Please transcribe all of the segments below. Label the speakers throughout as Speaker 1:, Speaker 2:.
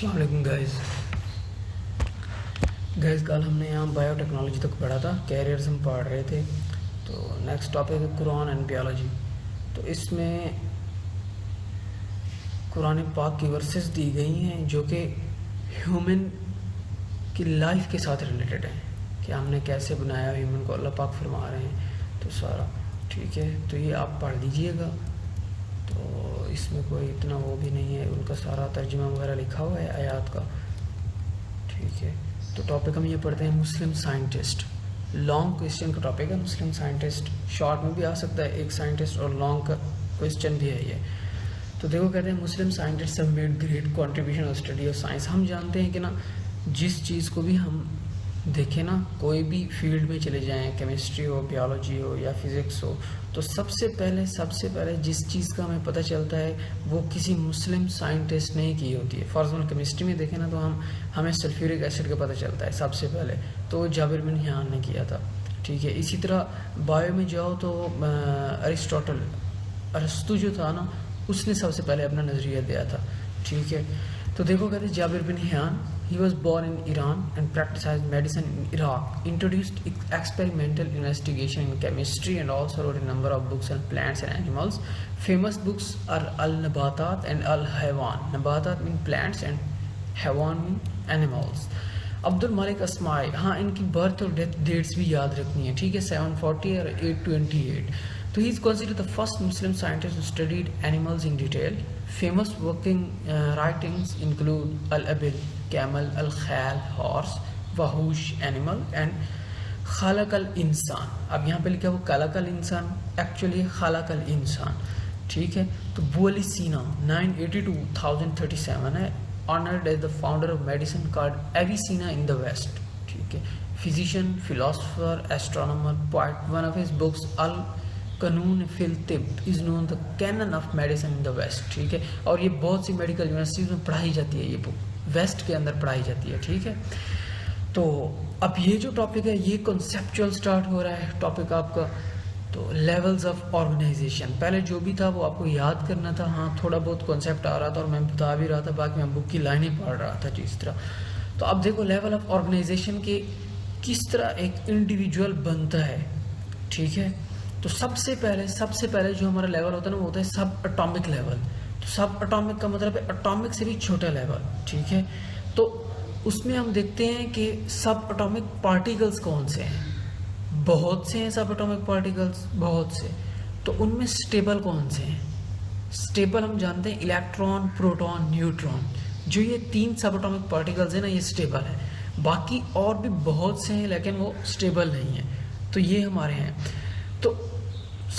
Speaker 1: अस्सलाम वालेकुम गाइस कल हमने यहाँ बायोटेक्नोलॉजी तक पढ़ा था, कैरियर्स हम पढ़ रहे थे। तो नेक्स्ट टॉपिक है कुरान एंड बायोलॉजी। तो इसमें कुरान पाक की वर्सेस दी गई हैं जो कि ह्यूमन की लाइफ के साथ रिलेटेड है, कि हमने कैसे बनाया ह्यूमन को, अल्लाह पाक फरमा रहे हैं। तो सारा ठीक है, तो ये आप पढ़ लीजिएगा। तो इसमें कोई इतना वो भी नहीं है, उनका सारा तर्जुमा वगैरह लिखा हुआ है आयात का। ठीक है, तो टॉपिक हम ये पढ़ते हैं मुस्लिम साइंटिस्ट। लॉन्ग क्वेश्चन का टॉपिक है मुस्लिम साइंटिस्ट, शॉर्ट में भी आ सकता है एक साइंटिस्ट, और लॉन्ग का क्वेश्चन भी है ये। तो देखो कहते हैं मुस्लिम scientist have made great contribution of study of science. हम जानते हैं कि ना, जिस चीज़ को भी हम देखें ना, कोई भी फील्ड में चले जाएं, केमिस्ट्री हो, बायोलॉजी हो या फिज़िक्स हो, तो सबसे पहले जिस चीज़ का हमें पता चलता है वो किसी मुस्लिम साइंटिस्ट ने ही की होती है। फॉर एग्जाम्पल केमिस्ट्री में देखें ना, तो हमें सल्फ्यूरिक एसिड का पता चलता है सबसे पहले, तो जाबिर बिन हियान ने किया था। ठीक है, इसी तरह बायो में जाओ तो अरस्तु जो था ना, उसने सबसे पहले अपना नज़रिया दिया था। ठीक है, तो देखो कहते हैं जाबिर बिन हियान, he was born in Iran and practiced medicine in Iraq, introduced experimental investigation in chemistry and also wrote a number of books on plants and animals. Famous books are Al-Nabatat and Al-Haywan. Nabatat mean plants and Haywan mean animals. Abdul मालिक अस्माई, हाँ इनकी birth और death dates भी याद रखनी है। ठीक है, 740 और 828। तो ही is considered the first Muslim scientist who studied animals in detail. Famous working writings include अल-अबिल, कैमल, अल-खैल, हॉर्स, वहूश एनिमल एंड खालकल इंसान। अब यहाँ पे लिखा वो खालकल इंसान, एक्चुअली खालकल इंसान। ठीक है, तो बुअली सीना 982-1037 है, honored as the founder of medicine called Avicenna in the West. ठीक है, physician, philosopher, astronomer, poet. One of his books, Al-Qanun fil Tibb, is known the canon of medicine in the West. ठीक है, और ये बहुत सी medical universities में पढ़ाई जाती है, ये बुक वेस्ट के अंदर पढ़ाई जाती है। ठीक है, तो अब ये जो टॉपिक है ये कॉन्सेप्चुअल स्टार्ट हो रहा है टॉपिक आपका। तो लेवल्स ऑफ ऑर्गेनाइजेशन, पहले जो भी था वो आपको याद करना था। हाँ, थोड़ा बहुत कॉन्सेप्ट आ रहा था और मैं बता भी रहा था, बाकी मैं बुक की लाइनें पढ़ रहा था जिस तरह। तो अब देखो लेवल ऑफ ऑर्गेनाइजेशन के किस तरह एक इंडिविजुअल बनता है। ठीक है, तो सबसे पहले जो हमारा लेवल होता है ना, वो होता है सब एटॉमिक लेवल। तो सब एटॉमिक का मतलब है एटॉमिक से भी छोटा लेवल। ठीक है, तो उसमें हम देखते हैं कि सब एटॉमिक पार्टिकल्स कौन से हैं। बहुत से हैं सब एटॉमिक पार्टिकल्स, बहुत से। तो उनमें स्टेबल कौन से हैं? स्टेबल हम जानते हैं इलेक्ट्रॉन, प्रोटॉन, न्यूट्रॉन। जो ये 3 सब एटॉमिक पार्टिकल्स हैं ना, ये स्टेबल है। बाकी और भी बहुत से हैं लेकिन वो स्टेबल नहीं है। तो ये हमारे हैं। तो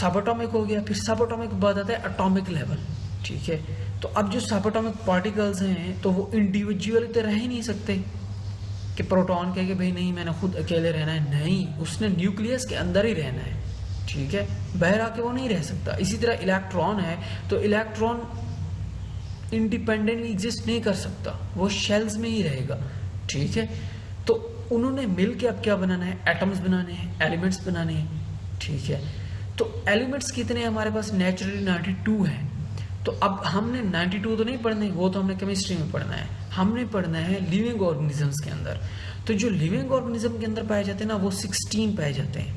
Speaker 1: सब एटॉमिक हो गया, फिर सब एटॉमिक के बाद आता है एटॉमिक लेवल। ठीक है, तो अब जो सब एटॉमिक पार्टिकल्स हैं तो वो इंडिविजुअली तो रह ही नहीं सकते कि प्रोटॉन कहे कि भाई नहीं मैंने खुद अकेले रहना है, नहीं, उसने न्यूक्लियस के अंदर ही रहना है। ठीक है, बाहर आके वो नहीं रह सकता। इसी तरह इलेक्ट्रॉन है, तो इलेक्ट्रॉन इंडिपेंडेंटली एग्जिस्ट नहीं कर सकता, वो शेल्स में ही रहेगा। ठीक है, तो उन्होंने मिल के अब क्या बनाना है, एटम्स बनाने हैं, एलिमेंट्स बनाने हैं। ठीक है, तो एलिमेंट्स कितने हमारे पास, नेचुरली 92 है। तो अब हमने 92 तो नहीं पढ़ने, वो तो हमने केमिस्ट्री में पढ़ना है। हमने पढ़ना है लिविंग ऑर्गेनिजम्स के अंदर। तो जो लिविंग ऑर्गेनिज्म के अंदर पाए जाते हैं ना, वो 16 पाए जाते हैं,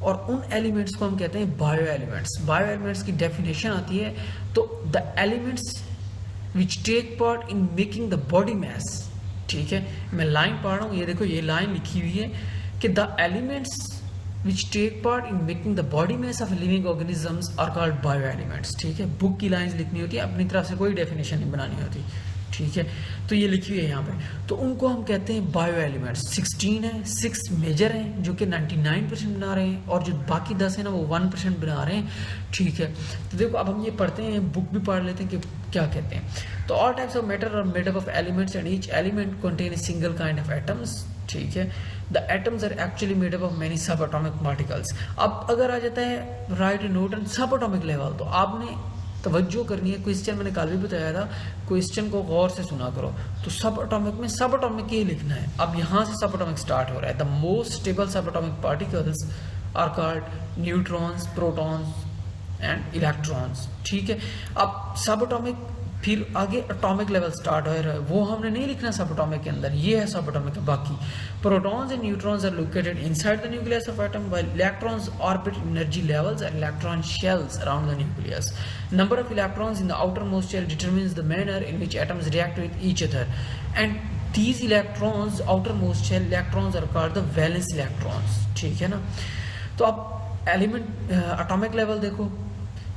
Speaker 1: और उन एलिमेंट्स को हम कहते हैं बायो एलिमेंट्स। बायो एलिमेंट्स की डेफिनेशन आती है, तो the elements which take part in making the body mass. ठीक है, मैं लाइन पढ़ रहा हूँ, ये देखो ये लाइन लिखी हुई है कि the elements which take part in making the body mass of living organisms are called bioelements। ठीक है, बुक की लाइंस लिखनी होती है, अपनी तरफ से कोई डेफिनेशन नहीं बनानी होती। ठीक है, तो ये लिखी हुई है यहाँ पे, तो उनको हम कहते हैं बायो एलिमेंट्स। 16 है, 6 मेजर हैं जो कि 99% बना रहे हैं, और जो बाकी 10 है ना वो 1% बना रहे हैं। ठीक है, तो देखो अब हम ये पढ़ते हैं, बुक भी पढ़ लेते हैं कि क्या कहते हैं। तो all types of matter are made up of elements and each element contain a single kind of atoms. ठीक है, the atoms are actually made up of many sub atomic particles. अब अगर आ जाता है write note and sub atomic level, तो आपने तवज्जो करनी है। क्वेश्चन मैंने कल भी बताया था, क्वेश्चन को गौर से सुना करो। तो सब एटॉमिक में सब एटॉमिक ये लिखना है। अब यहाँ से सब एटॉमिक स्टार्ट हो रहा है। The most stable sub atomic particles are called neutrons, protons and electrons. ठीक है, अब सब एटॉमिक फिर आगे एटॉमिक लेवल स्टार्ट हो रहा है, वो हमने नहीं लिखना सब एटॉमिक के अंदर, ये है सब एटॉमिक का। बाकी protons and neutrons are located inside the nucleus of atom, while electrons orbit energy levels and electron shells around the nucleus. Number of electrons in the outermost shell determines the manner in which atoms react with each other, and these electrons, outermost shell electrons are called the valence electrons, ठीक है ना। तो अब element atomic level देखो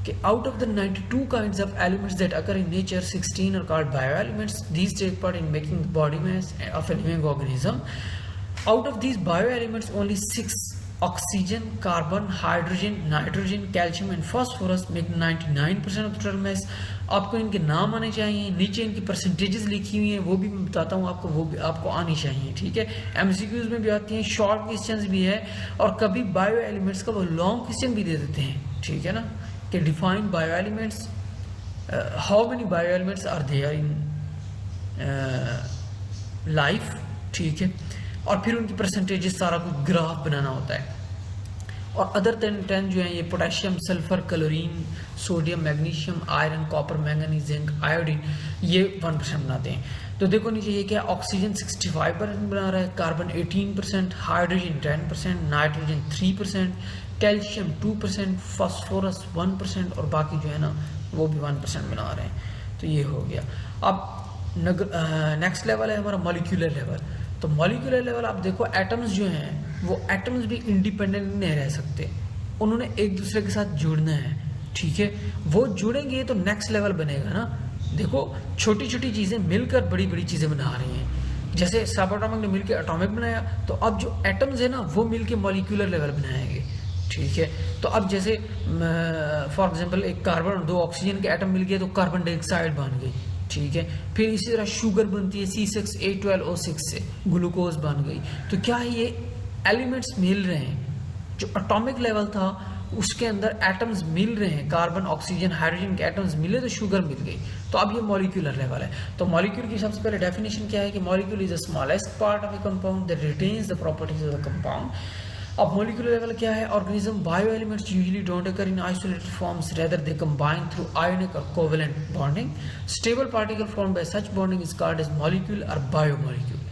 Speaker 1: कि out of the 92 kinds of elements that occur in nature, 16 are called bioelements. These take part in making the body mass of a living organism. Out of these bioelements, only 6, oxygen, carbon, hydrogen, nitrogen, calcium and phosphorus make 99% of the total mass. आपको इनके नाम आने चाहिए, नीचे इनकी percentages लिखी हुई हैं, वो भी मैं बताता हूँ आपको, वो भी आपको आनी चाहिए, ठीक है। एमसीक्यूज में भी आती हैं, शॉर्ट क्वेश्चंस भी है, और कभी बायो एलिमेंट्स का वो लॉन्ग क्वेश्चन भी दे देते हैं, ठीक है ना, कि define bio elements, how many bio elements are there in life, ठीक है, और फिर उनकी परसेंटेजेस सारा कुछ ग्राफ बनाना होता है। और अदर 10 जो है ये potassium, sulphur, chlorine, sodium, magnesium, iron, copper, manganese, zinc, iodine, ये 1% बनाते हैं। तो देखो नीचे ये क्या, ऑक्सीजन 65% बना रहा है, carbon 18%, hydrogen 10%, nitrogen 3%, calcium 2%, phosphorus 1% और बाकी जो है ना वो भी 1% बना रहे हैं। तो ये हो गया। अब नेक्स्ट लेवल है हमारा मॉलिक्यूलर लेवल। तो मॉलिक्यूलर लेवल आप देखो, एटम्स जो हैं वो एटम्स भी इंडिपेंडेंट नहीं रह सकते, उन्होंने एक दूसरे के साथ जुड़ना है, ठीक है। वो जुड़ेंगे तो नेक्स्ट लेवल बनेगा ना। देखो छोटी छोटी चीज़ें मिलकर बड़ी बड़ी चीज़ें बना रही हैं। जैसे सब एटॉमिक ने मिलकर एटॉमिक बनाया, तो अब जो एटम्स है ना वो मिलकर मॉलिक्यूलर लेवल बनाएंगे, ठीक है। तो अब जैसे फॉर एग्जांपल एक कार्बन और 2 ऑक्सीजन के एटम मिल गए तो कार्बन डाइऑक्साइड बन गई, ठीक है। फिर इसी तरह शुगर बनती है C6H12O6 से, ग्लूकोज बन गई। तो क्या है, ये एलिमेंट्स मिल रहे हैं। जो एटॉमिक लेवल था उसके अंदर एटम्स मिल रहे हैं, कार्बन, ऑक्सीजन, हाइड्रोजन के एटम्स मिले तो शुगर मिल गई। तो अब ये मॉलिक्यूलर लेवल है। तो मॉलिक्यूल की सबसे पहले डेफिनेशन क्या है कि molecule is the smallest part of a compound that retains the properties of the compound. अब मॉलिक्यूलर लेवल क्या है, organism bio elements usually don't occur in isolated forms, rather they combine through ionic और covalent bonding. Stable particle formed by such bonding is called as molecule और biomolecule.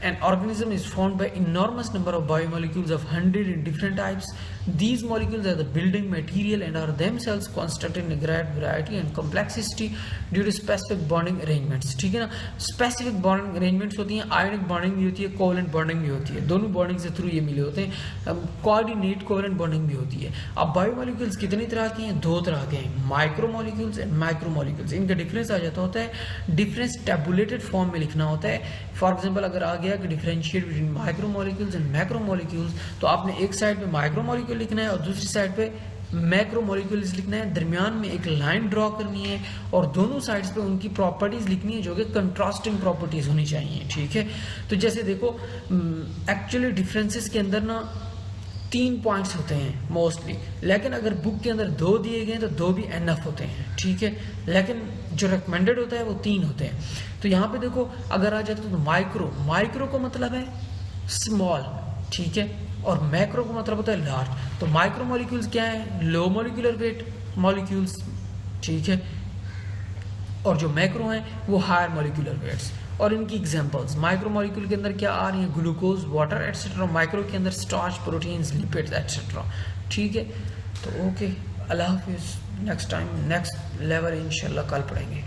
Speaker 1: An organism is formed by enormous number of biomolecules of 100 in different types. These molecules are the building material and are themselves constructed in a great variety and complexity due to specific bonding arrangements. ठीक है ना, specific bonding arrangements होती हैं, ionic bonding भी होती है, covalent bonding भी होती है, दोनों bonding से थ्रू ये मिले होते हैं। coordinate covalent bonding भी होती है। अब biomolecules कितनी तरह के हैं, 2 तरह के हैं, micromolecules and macromolecules। इनका डिफरेंस आ जाता होता है, डिफरेंस टेबुलेटेड फॉर्म में लिखना होता है। फॉर एग्जाम्पल अगर आ गया कि differentiate between micromolecules and macromolecules, तो आपने एक साइड पे माइक्रोमोलिक्यूल लिखना है और दूसरी साइड पे मैक्रोमोलिक्यूल्स लिखना है, दरमियान में एक लाइन ड्रॉ करनी है और दोनों साइड्स पे उनकी प्रॉपर्टीज लिखनी है जो कि कंट्रास्टिंग प्रॉपर्टीज होनी चाहिए, ठीक है। तो जैसे देखो एक्चुअली डिफरेंसेस के अंदर ना 3 पॉइंट्स होते हैं मोस्टली, लेकिन अगर बुक के अंदर 2 दिए गए तो 2 भी एनफ होते हैं, ठीक है। लेकिन जो रिकमेंडेड होता है वो 3 होते हैं। तो यहाँ पे देखो अगर आ जाए तो माइक्रो को मतलब है स्मॉल, ठीक है, और मैक्रो को मतलब होता है लार्ज। तो माइक्रो मॉलिक्यूल्स क्या है, लो मॉलिक्यूलर वेट मॉलिक्यूल्स, ठीक है, और जो मैक्रो हैं वो हायर मॉलिक्यूलर वेट्स। और इनकी एग्जांपल्स माइक्रो मॉलिक्यूल के अंदर क्या आ रही हैं, ग्लूकोज, वाटर एटसेट्रा, माइक्रो के अंदर स्टार्च, प्रोटीन्स, लिपिड्स एटसेट्रा, ठीक है। तो ओके, अल्लाह हाफिज़, नेक्स्ट टाइम नेक्स्ट लेवल इंशाल्लाह कल पढ़ेंगे।